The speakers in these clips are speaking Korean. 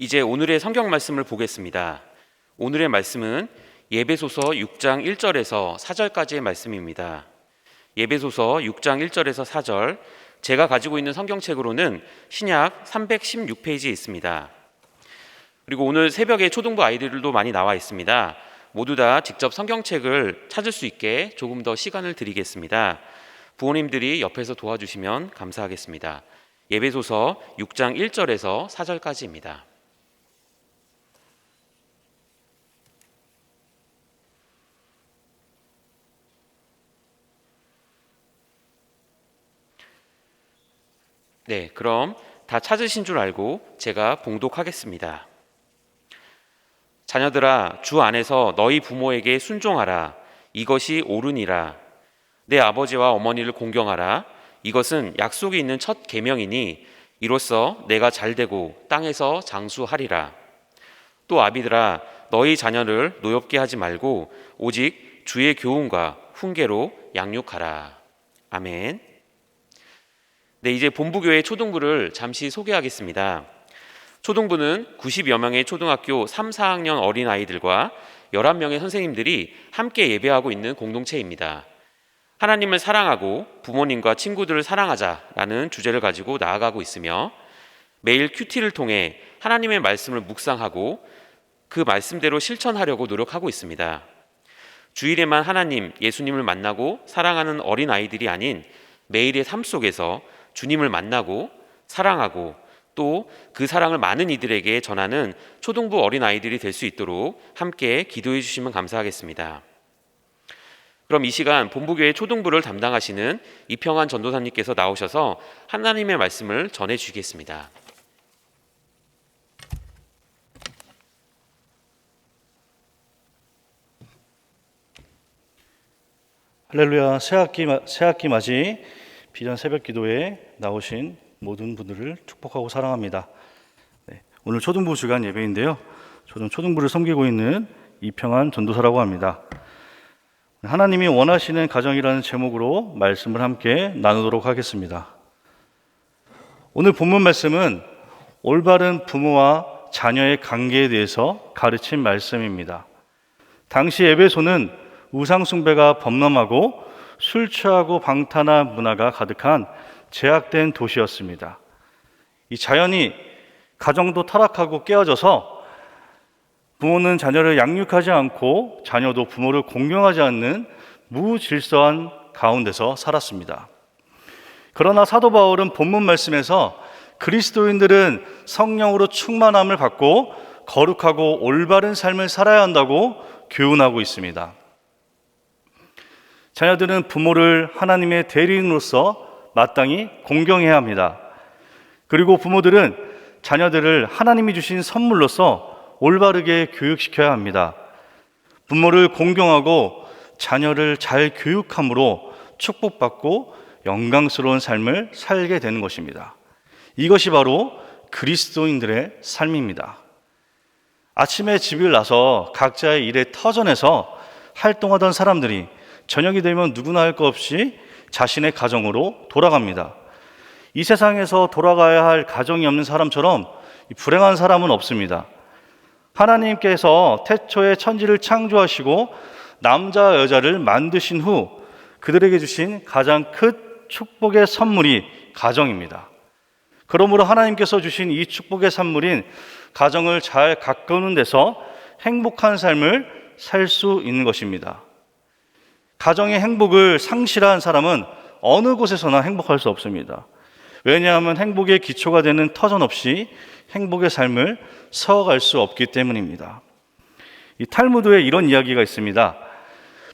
이제 오늘의 성경 말씀을 보겠습니다. 오늘의 말씀은 예배소서 6장 1절에서 4절까지의 말씀입니다. 예배소서 6장 1절에서 4절, 제가 가지고 있는 성경책으로는 신약 316페이지에 있습니다. 그리고 오늘 새벽에 초등부 아이들도 많이 나와 있습니다. 모두 다 직접 성경책을 찾을 수 있게 조금 더 시간을 드리겠습니다. 부모님들이 옆에서 도와주시면 감사하겠습니다. 예배소서 6장 1절에서 4절까지입니다. 네, 그럼 다 찾으신 줄 알고 제가 봉독하겠습니다. 자녀들아, 주 안에서 너희 부모에게 순종하라. 이것이 옳으니라. 내 아버지와 어머니를 공경하라. 이것은 약속이 있는 첫 계명이니 이로써 내가 잘되고 땅에서 장수하리라. 또 아비들아, 너희 자녀를 노엽게 하지 말고 오직 주의 교훈과 훈계로 양육하라. 아멘. 네, 이제 본부교회 초등부를 잠시 소개하겠습니다. 초등부는 90여 명의 초등학교 3, 4학년 어린아이들과 11명의 선생님들이 함께 예배하고 있는 공동체입니다. 하나님을 사랑하고 부모님과 친구들을 사랑하자라는 주제를 가지고 나아가고 있으며 매일 큐티를 통해 하나님의 말씀을 묵상하고 그 말씀대로 실천하려고 노력하고 있습니다. 주일에만 하나님, 예수님을 만나고 사랑하는 어린아이들이 아닌 매일의 삶 속에서 주님을 만나고 사랑하고 또 그 사랑을 많은 이들에게 전하는 초등부 어린아이들이 될 수 있도록 함께 기도해 주시면 감사하겠습니다. 그럼 이 시간 본부교회 초등부를 담당하시는 이평환 전도사님께서 나오셔서 하나님의 말씀을 전해 주시겠습니다. 할렐루야. 새학기 맞이 비전 새벽 기도에 나오신 모든 분들을 축복하고 사랑합니다. 네, 오늘 초등부 주간 예배인데요. 저는 초등부를 섬기고 있는 이평환 전도사라고 합니다. 하나님이 원하시는 가정이라는 제목으로 말씀을 함께 나누도록 하겠습니다. 오늘 본문 말씀은 올바른 부모와 자녀의 관계에 대해서 가르친 말씀입니다. 당시 에베소는 우상 숭배가 범람하고 술 취하고 방탕한 문화가 가득한 제약된 도시였습니다. 이 자연이 가정도 타락하고 깨어져서 부모는 자녀를 양육하지 않고 자녀도 부모를 공경하지 않는 무질서한 가운데서 살았습니다. 그러나 사도 바울은 본문 말씀에서 그리스도인들은 성령으로 충만함을 받고 거룩하고 올바른 삶을 살아야 한다고 교훈하고 있습니다. 자녀들은 부모를 하나님의 대리인으로서 마땅히 공경해야 합니다. 그리고 부모들은 자녀들을 하나님이 주신 선물로서 올바르게 교육시켜야 합니다. 부모를 공경하고 자녀를 잘 교육함으로 축복받고 영광스러운 삶을 살게 되는 것입니다. 이것이 바로 그리스도인들의 삶입니다. 아침에 집을 나서 각자의 일에 터전에서 활동하던 사람들이 저녁이 되면 누구나 할 것 없이 자신의 가정으로 돌아갑니다. 이 세상에서 돌아가야 할 가정이 없는 사람처럼 불행한 사람은 없습니다. 하나님께서 태초에 천지를 창조하시고 남자 여자를 만드신 후 그들에게 주신 가장 큰 축복의 선물이 가정입니다. 그러므로 하나님께서 주신 이 축복의 선물인 가정을 잘 가꾸는 데서 행복한 삶을 살 수 있는 것입니다. 가정의 행복을 상실한 사람은 어느 곳에서나 행복할 수 없습니다. 왜냐하면 행복의 기초가 되는 터전 없이 행복의 삶을 서갈 수 없기 때문입니다. 이 탈무드에 이런 이야기가 있습니다.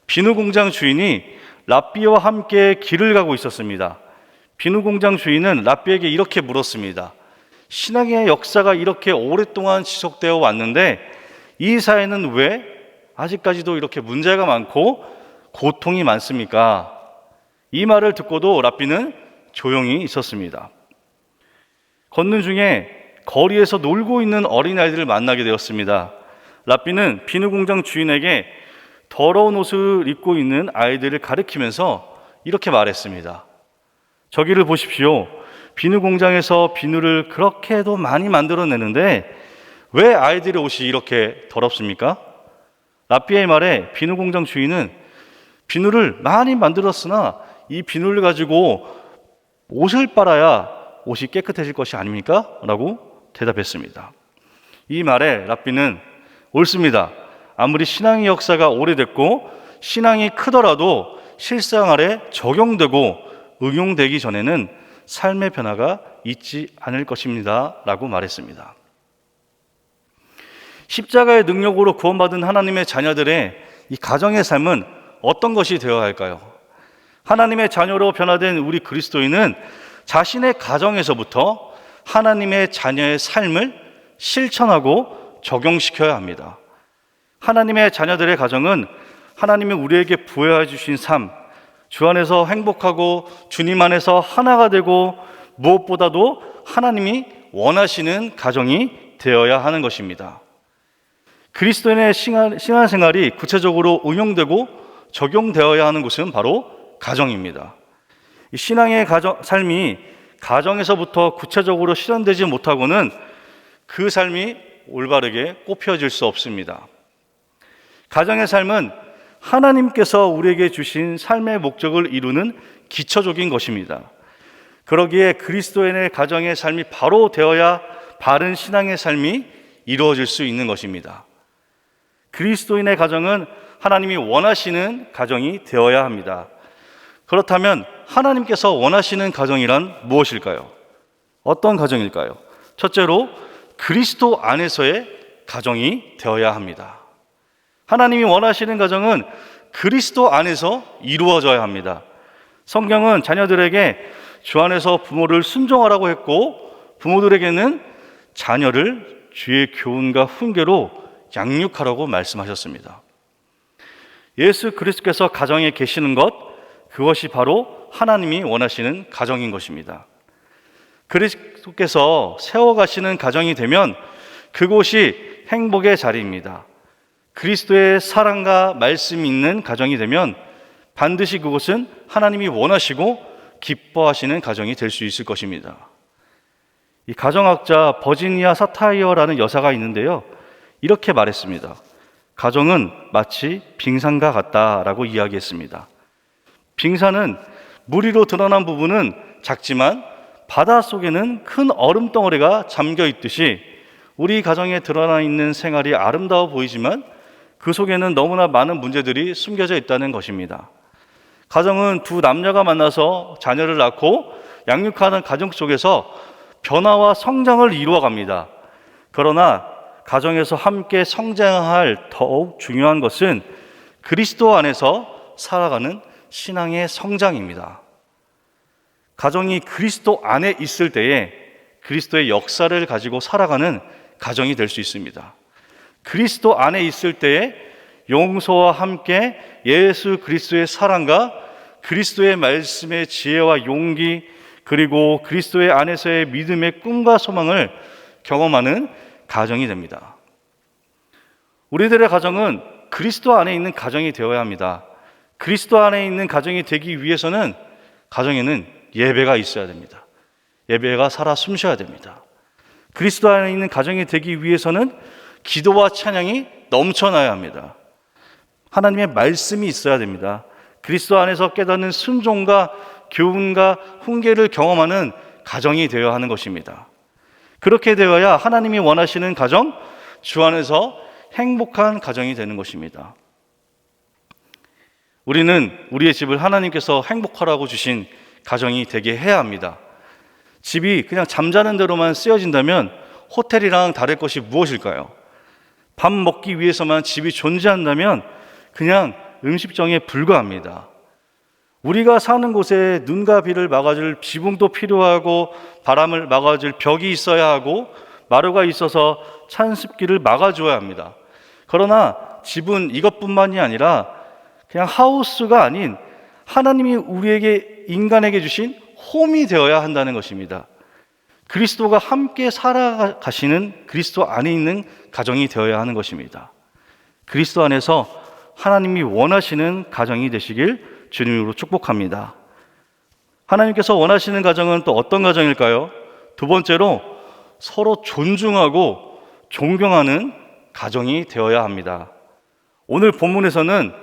비누 공장 주인이 랍비와 함께 길을 가고 있었습니다. 비누 공장 주인은 랍비에게 이렇게 물었습니다. 신앙의 역사가 이렇게 오랫동안 지속되어 왔는데 이 사회는 왜 아직까지도 이렇게 문제가 많고 고통이 많습니까? 이 말을 듣고도 랍비는 조용히 있었습니다. 걷는 중에 거리에서 놀고 있는 어린아이들을 만나게 되었습니다. 랍비는 비누 공장 주인에게 더러운 옷을 입고 있는 아이들을 가리키면서 이렇게 말했습니다. 저기를 보십시오. 비누 공장에서 비누를 그렇게도 많이 만들어내는데 왜 아이들의 옷이 이렇게 더럽습니까? 라삐의 말에 비누 공장 주인은 비누를 많이 만들었으나 이 비누를 가지고 옷을 빨아야 옷이 깨끗해질 것이 아닙니까? 라고 대답했습니다. 이 말에 랍비는 옳습니다. 아무리 신앙의 역사가 오래됐고 신앙이 크더라도 실상 아래 적용되고 응용되기 전에는 삶의 변화가 있지 않을 것입니다. 라고 말했습니다. 십자가의 능력으로 구원받은 하나님의 자녀들의 이 가정의 삶은 어떤 것이 되어야 할까요? 하나님의 자녀로 변화된 우리 그리스도인은 자신의 가정에서부터 하나님의 자녀의 삶을 실천하고 적용시켜야 합니다. 하나님의 자녀들의 가정은 하나님이 우리에게 부여해 주신 삶, 주 안에서 행복하고 주님 안에서 하나가 되고 무엇보다도 하나님이 원하시는 가정이 되어야 하는 것입니다. 그리스도인의 신앙생활이 구체적으로 응용되고 적용되어야 하는 곳은 바로 가정입니다. 이 신앙의 삶이 가정에서부터 구체적으로 실현되지 못하고는 그 삶이 올바르게 꽃피워질 수 없습니다. 가정의 삶은 하나님께서 우리에게 주신 삶의 목적을 이루는 기초적인 것입니다. 그러기에 그리스도인의 가정의 삶이 바로 되어야 바른 신앙의 삶이 이루어질 수 있는 것입니다. 그리스도인의 가정은 하나님이 원하시는 가정이 되어야 합니다. 그렇다면 하나님께서 원하시는 가정이란 무엇일까요? 어떤 가정일까요? 첫째로 그리스도 안에서의 가정이 되어야 합니다. 하나님이 원하시는 가정은 그리스도 안에서 이루어져야 합니다. 성경은 자녀들에게 주 안에서 부모를 순종하라고 했고 부모들에게는 자녀를 주의 교훈과 훈계로 양육하라고 말씀하셨습니다. 예수 그리스도께서 가정에 계시는 것, 그것이 바로 하나님이 원하시는 가정인 것입니다. 그리스도께서 세워가시는 가정이 되면 그곳이 행복의 자리입니다. 그리스도의 사랑과 말씀이 있는 가정이 되면 반드시 그곳은 하나님이 원하시고 기뻐하시는 가정이 될 수 있을 것입니다. 이 가정학자 버지니아 사타이어라는 여사가 있는데요, 이렇게 말했습니다. 가정은 마치 빙산과 같다라고 이야기했습니다. 빙산은 물 위로 드러난 부분은 작지만 바다 속에는 큰 얼음 덩어리가 잠겨 있듯이 우리 가정에 드러나 있는 생활이 아름다워 보이지만 그 속에는 너무나 많은 문제들이 숨겨져 있다는 것입니다. 가정은 두 남녀가 만나서 자녀를 낳고 양육하는 가정 속에서 변화와 성장을 이루어갑니다. 그러나 가정에서 함께 성장할 더욱 중요한 것은 그리스도 안에서 살아가는 신앙의 성장입니다. 가정이 그리스도 안에 있을 때에 그리스도의 역사를 가지고 살아가는 가정이 될 수 있습니다. 그리스도 안에 있을 때에 용서와 함께 예수 그리스도의 사랑과 그리스도의 말씀의 지혜와 용기, 그리고 그리스도의 안에서의 믿음의 꿈과 소망을 경험하는 가정이 됩니다. 우리들의 가정은 그리스도 안에 있는 가정이 되어야 합니다. 그리스도 안에 있는 가정이 되기 위해서는 가정에는 예배가 있어야 됩니다. 예배가 살아 숨쉬어야 됩니다. 그리스도 안에 있는 가정이 되기 위해서는 기도와 찬양이 넘쳐나야 합니다. 하나님의 말씀이 있어야 됩니다. 그리스도 안에서 깨닫는 순종과 교훈과 훈계를 경험하는 가정이 되어야 하는 것입니다. 그렇게 되어야 하나님이 원하시는 가정, 주 안에서 행복한 가정이 되는 것입니다. 우리는 우리의 집을 하나님께서 행복하라고 주신 가정이 되게 해야 합니다. 집이 그냥 잠자는 대로만 쓰여진다면 호텔이랑 다를 것이 무엇일까요? 밥 먹기 위해서만 집이 존재한다면 그냥 음식점에 불과합니다. 우리가 사는 곳에 눈과 비를 막아줄 지붕도 필요하고 바람을 막아줄 벽이 있어야 하고 마루가 있어서 찬 습기를 막아줘야 합니다. 그러나 집은 이것뿐만이 아니라 그냥 하우스가 아닌 하나님이 우리에게 인간에게 주신 홈이 되어야 한다는 것입니다. 그리스도가 함께 살아가시는 그리스도 안에 있는 가정이 되어야 하는 것입니다. 그리스도 안에서 하나님이 원하시는 가정이 되시길 주님으로 축복합니다. 하나님께서 원하시는 가정은 또 어떤 가정일까요? 두 번째로 서로 존중하고 존경하는 가정이 되어야 합니다. 오늘 본문에서는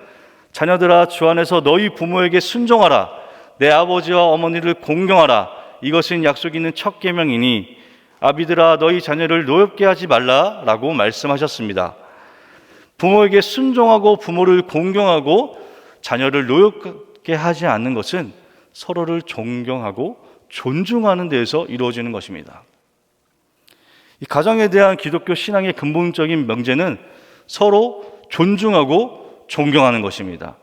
자녀들아 주 안에서 너희 부모에게 순종하라, 내 아버지와 어머니를 공경하라, 이것은 약속 있는 첫 계명이니 아비들아 너희 자녀를 노엽게 하지 말라라고 말씀하셨습니다. 부모에게 순종하고 부모를 공경하고 자녀를 노엽게 하지 않는 것은 서로를 존경하고 존중하는 데에서 이루어지는 것입니다. 이 가정에 대한 기독교 신앙의 근본적인 명제는 서로 존중하고 존경하는 것입니다.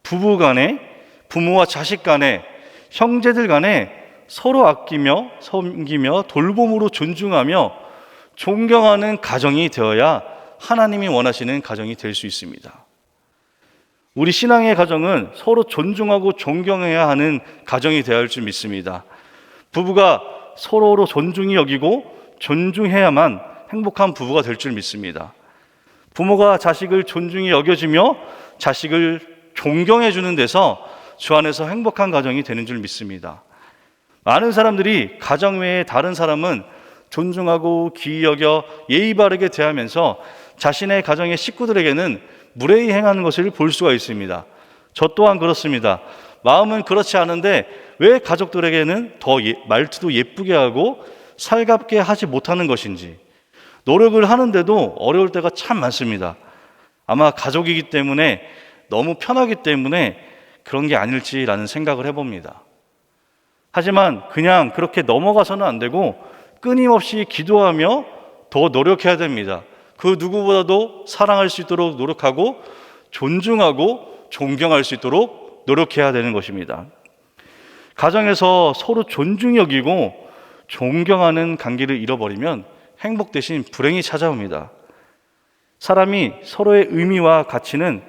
부부 간에, 부모와 자식 간에, 형제들 간에 서로 아끼며 섬기며 돌봄으로 존중하며 존경하는 가정이 되어야 하나님이 원하시는 가정이 될 수 있습니다. 우리 신앙의 가정은 서로 존중하고 존경해야 하는 가정이 되어야 할 줄 믿습니다. 부부가 서로로 존중히 여기고 존중해야만 행복한 부부가 될 줄 믿습니다. 부모가 자식을 존중히 여겨주며 자식을 존경해 주는 데서 주 안에서 행복한 가정이 되는 줄 믿습니다. 많은 사람들이 가정 외에 다른 사람은 존중하고 귀히 여겨 예의 바르게 대하면서 자신의 가정의 식구들에게는 무례히 행하는 것을 볼 수가 있습니다. 저 또한 그렇습니다. 마음은 그렇지 않은데 왜 가족들에게는 더 말투도 예쁘게 하고 살갑게 하지 못하는 것인지, 노력을 하는데도 어려울 때가 참 많습니다. 아마 가족이기 때문에, 너무 편하기 때문에 그런 게 아닐지라는 생각을 해봅니다. 하지만 그냥 그렇게 넘어가서는 안 되고 끊임없이 기도하며 더 노력해야 됩니다. 그 누구보다도 사랑할 수 있도록 노력하고 존중하고 존경할 수 있도록 노력해야 되는 것입니다. 가정에서 서로 존중히 여기고 존경하는 관계를 잃어버리면 행복 대신 불행이 찾아옵니다. 사람이 서로의 의미와 가치는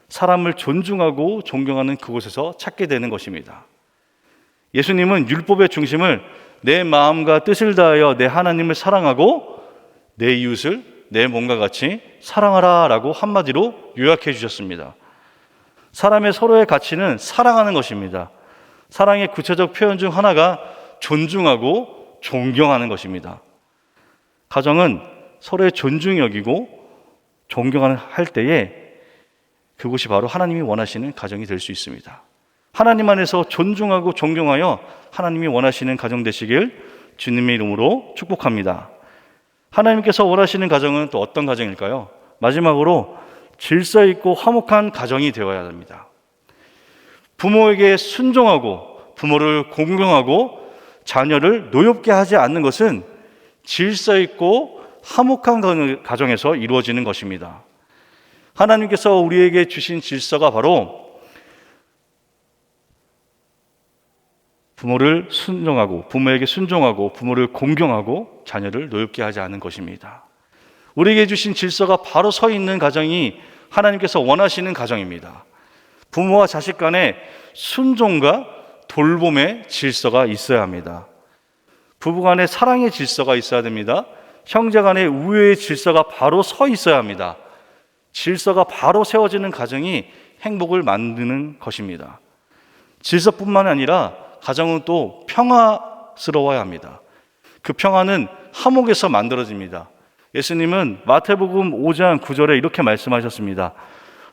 사람을 존중하고 존경하는 그곳에서 찾게 되는 것입니다. 예수님은 율법의 중심을 내 마음과 뜻을 다하여 내 하나님을 사랑하고 내 이웃을 내 몸과 같이 사랑하라 라고 한마디로 요약해 주셨습니다. 사람의 서로의 가치는 사랑하는 것입니다. 사랑의 구체적 표현 중 하나가 존중하고 존경하는 것입니다. 가정은 서로의 존중히 여기고 존경을 할 때에 그것이 바로 하나님이 원하시는 가정이 될 수 있습니다. 하나님 안에서 존중하고 존경하여 하나님이 원하시는 가정 되시길 주님의 이름으로 축복합니다. 하나님께서 원하시는 가정은 또 어떤 가정일까요? 마지막으로 질서 있고 화목한 가정이 되어야 합니다. 부모에게 순종하고 부모를 공경하고 자녀를 노엽게 하지 않는 것은 질서 있고 화목한 가정에서 이루어지는 것입니다. 하나님께서 우리에게 주신 질서가 바로 부모를 순종하고 부모에게 순종하고 부모를 공경하고 자녀를 노엽게 하지 않는 것입니다. 우리에게 주신 질서가 바로 서 있는 가정이 하나님께서 원하시는 가정입니다. 부모와 자식 간에 순종과 돌봄의 질서가 있어야 합니다. 부부 간에 사랑의 질서가 있어야 됩니다. 형제 간에 우애의 질서가 바로 서 있어야 합니다. 질서가 바로 세워지는 가정이 행복을 만드는 것입니다. 질서뿐만 아니라 가정은 또 평화스러워야 합니다. 그 평화는 화목에서 만들어집니다. 예수님은 마태복음 5장 9절에 이렇게 말씀하셨습니다.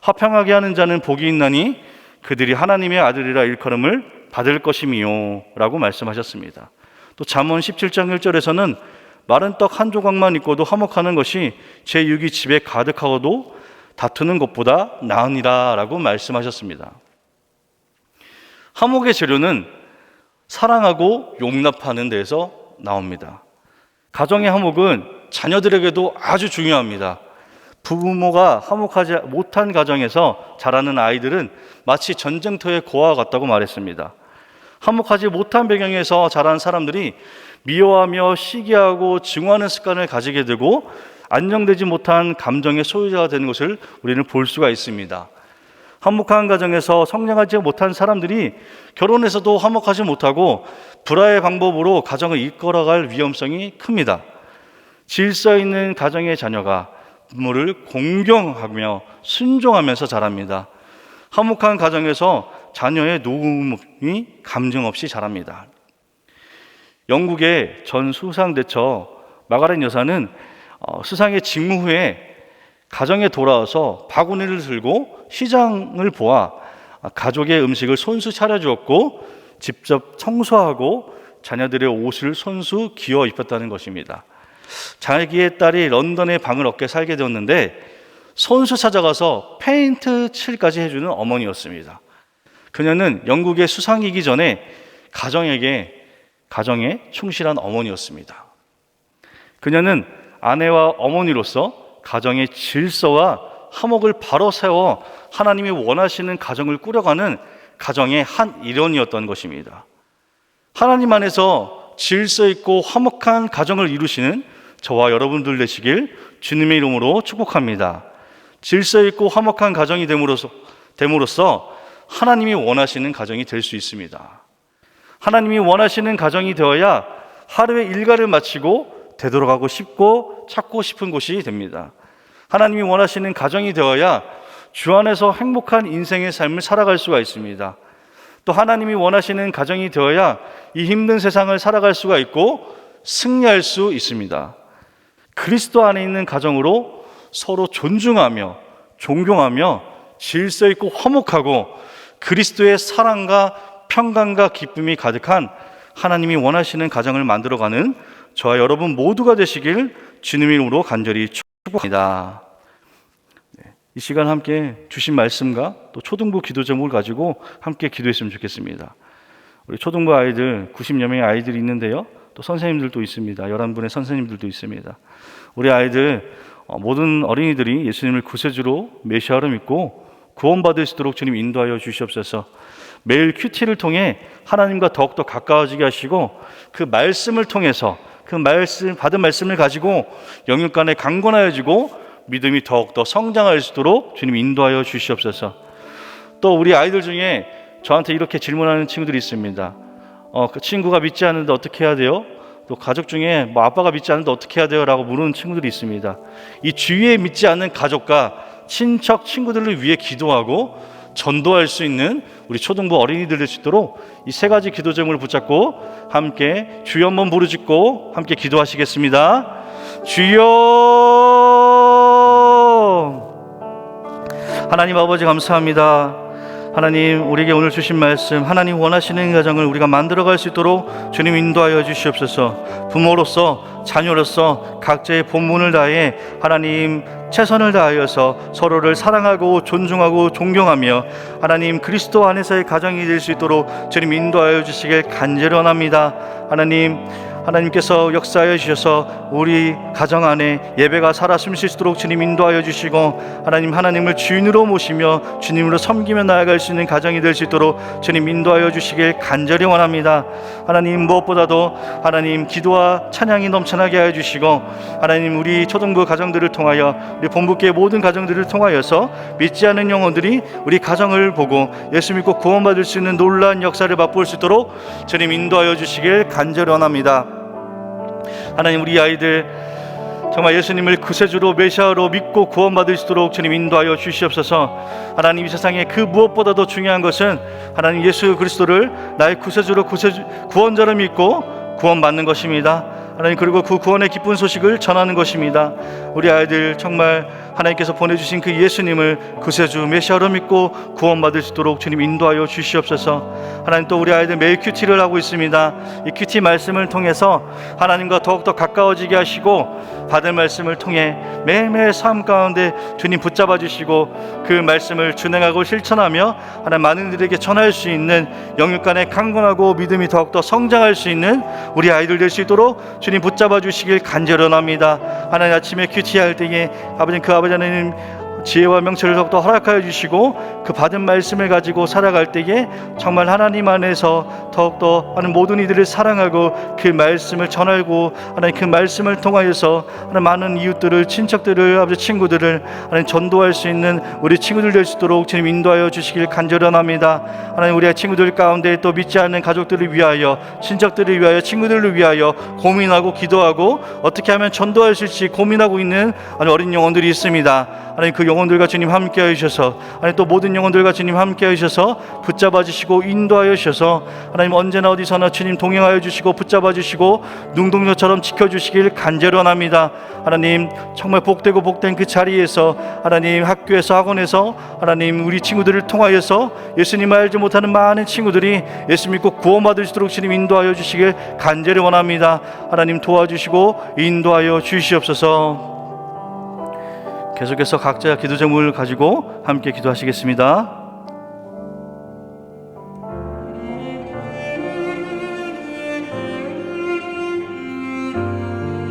화평하게 하는 자는 복이 있나니 그들이 하나님의 아들이라 일컬음을 받을 것이미요 라고 말씀하셨습니다. 또 잠언 17장 1절에서는 마른 떡 한 조각만 있고도 화목하는 것이 제6이 집에 가득하고도 다투는 것보다 나으니라 라고 말씀하셨습니다. 화목의 재료는 사랑하고 용납하는 데에서 나옵니다. 가정의 화목은 자녀들에게도 아주 중요합니다. 부모가 화목하지 못한 가정에서 자라는 아이들은 마치 전쟁터의 고아와 같다고 말했습니다. 화목하지 못한 배경에서 자란 사람들이 미워하며 시기하고 증오하는 습관을 가지게 되고 안정되지 못한 감정의 소유자가 되는 것을 우리는 볼 수가 있습니다. 화목한 가정에서 성장하지 못한 사람들이 결혼해서도 화목하지 못하고 불화의 방법으로 가정을 이끌어갈 위험성이 큽니다. 질서 있는 가정의 자녀가 부모를 공경하며 순종하면서 자랍니다. 화목한 가정에서 자녀의 노움이 감정 없이 자랍니다. 영국의 전 수상대처 마가렛 여사는 수상의 직무 후에 가정에 돌아와서 바구니를 들고 시장을 보아 가족의 음식을 손수 차려주었고 직접 청소하고 자녀들의 옷을 손수 기어 입혔다는 것입니다. 자기의 딸이 런던에 방을 얻게 살게 되었는데 손수 찾아가서 페인트 칠까지 해주는 어머니였습니다. 그녀는 영국의 수상이기 전에 가정에 충실한 어머니였습니다. 그녀는 아내와 어머니로서 가정의 질서와 화목을 바로 세워 하나님이 원하시는 가정을 꾸려가는 가정의 한 일원이었던 것입니다. 하나님 안에서 질서 있고 화목한 가정을 이루시는 저와 여러분들 되시길 주님의 이름으로 축복합니다. 질서 있고 화목한 가정이 됨으로써 하나님이 원하시는 가정이 될 수 있습니다. 하나님이 원하시는 가정이 되어야 하루의 일과를 마치고 되돌아가고 싶고 찾고 싶은 곳이 됩니다. 하나님이 원하시는 가정이 되어야 주 안에서 행복한 인생의 삶을 살아갈 수가 있습니다. 또 하나님이 원하시는 가정이 되어야 이 힘든 세상을 살아갈 수가 있고 승리할 수 있습니다. 그리스도 안에 있는 가정으로 서로 존중하며 존경하며 질서 있고 화목하고 그리스도의 사랑과 평강과 기쁨이 가득한 하나님이 원하시는 가정을 만들어가는 저와 여러분 모두가 되시길 주님의 이름으로 간절히 축복합니다. 이 시간 함께 주신 말씀과 또 초등부 기도 제목을 가지고 함께 기도했으면 좋겠습니다. 우리 초등부 아이들 90여 명의 아이들이 있는데요. 또 선생님들도 있습니다. 11분의 선생님들도 있습니다. 우리 아이들 모든 어린이들이 예수님을 구세주로 메시아로 믿고 구원받을 수 있도록 주님 인도하여 주시옵소서. 매일 큐티를 통해 하나님과 더욱더 가까워지게 하시고 그 말씀을 통해서 받은 말씀을 가지고 영육 간에 강건하여지고 믿음이 더욱더 성장할 수 있도록 주님 인도하여 주시옵소서. 또 우리 아이들 중에 저한테 이렇게 질문하는 친구들이 있습니다. 그 친구가 믿지 않는데 어떻게 해야 돼요? 또 가족 중에 아빠가 믿지 않는데 어떻게 해야 돼요? 라고 물으는 친구들이 있습니다. 이 주위에 믿지 않는 가족과 친척, 친구들을 위해 기도하고 전도할 수 있는 우리 초등부 어린이들 될 수 있도록 이 세 가지 기도 제목을 붙잡고 함께 주여 한번 부르짖고 함께 기도하시겠습니다. 주여. 하나님 아버지 감사합니다. 하나님 우리에게 오늘 주신 말씀 하나님 원하시는 가정을 우리가 만들어갈 수 있도록 주님 인도하여 주시옵소서. 부모로서 자녀로서 각자의 본분을 다해 하나님 최선을 다하여서 서로를 사랑하고 존중하고 존경하며 하나님 그리스도 안에서의 가정이 될 수 있도록 주님 인도하여 주시길 간절히 원합니다. 하나님께서 역사하여 주셔서 우리 가정 안에 예배가 살아 숨쉴 수 있도록 주님 인도하여 주시고 하나님을 주인으로 모시며 주님으로 섬기며 나아갈 수 있는 가정이 될 수 있도록 주님 인도하여 주시길 간절히 원합니다. 하나님 무엇보다도 하나님 기도와 찬양이 넘쳐나게 하여 주시고 하나님 우리 초등부 가정들을 통하여 우리 본부교회 모든 가정들을 통하여서 믿지 않는 영혼들이 우리 가정을 보고 예수 믿고 구원받을 수 있는 놀라운 역사를 맛볼 수 있도록 주님 인도하여 주시길 간절히 원합니다. 하나님 우리 아이들 정말 예수님을 구세주로 메시아로 믿고 구원받을 수 있도록 주님 인도하여 주시옵소서. 하나님 이 세상에 그 무엇보다도 중요한 것은 하나님 예수 그리스도를 나의 구세주로 구원자로 믿고 구원받는 것입니다. 하나님 그리고 그 구원의 기쁜 소식을 전하는 것입니다. 우리 아이들 정말 하나님께서 보내주신 그 예수님을 구세주 메시아로 믿고 구원받을 수 있도록 주님 인도하여 주시옵소서. 하나님 또 우리 아이들 매일 큐티를 하고 있습니다. 이 큐티 말씀을 통해서 하나님과 더욱더 가까워지게 하시고 받은 말씀을 통해 매일매일 삶 가운데 주님 붙잡아 주시고 그 말씀을 준행하고 실천하며 하나님 많은 이들에게 전할 수 있는 영육 간에 강건하고 믿음이 더욱더 성장할 수 있는 우리 아이들 될 수 있도록 주님 붙잡아 주시길 간절히 원합니다. 하나님 아침에 큐티할 때에 아버지 하나님 지혜와 명철을 더욱더 허락하여 주시고 그 받은 말씀을 가지고 살아갈 때에 정말 하나님 안에서 더욱더 하는 모든 이들을 사랑하고 그 말씀을 전하고 하나님 그 말씀을 통하여서 하나님 많은 이웃들을 친척들을 아버지 친구들을 하나님 전도할 수 있는 우리 친구들 될 수 있도록 주님 인도하여 주시길 간절히 원합니다. 하나님 우리 친구들 가운데 또 믿지 않는 가족들을 위하여 친척들을 위하여 친구들을 위하여 고민하고 기도하고 어떻게 하면 전도할 수 있을지 고민하고 있는 어린 영혼들이 있습니다. 하나님 그 영혼들과 주님 함께하여 주셔서 하나님 또 모든 영혼들과 주님 함께하여 주셔서 붙잡아 주시고 인도하여 주셔서 하나님 언제나 어디서나 주님 동행하여 주시고 붙잡아 주시고 눈동자처럼 지켜주시길 간절히 원합니다. 하나님 정말 복되고 복된 그 자리에서 하나님 학교에서 학원에서 하나님 우리 친구들을 통하여서 예수님을 알지 못하는 많은 친구들이 예수 믿고 구원받을 수 있도록 주님 인도하여 주시길 간절히 원합니다. 하나님 도와주시고 인도하여 주시옵소서. 계속해서 각자 기도 제목을 가지고 함께 기도하시겠습니다.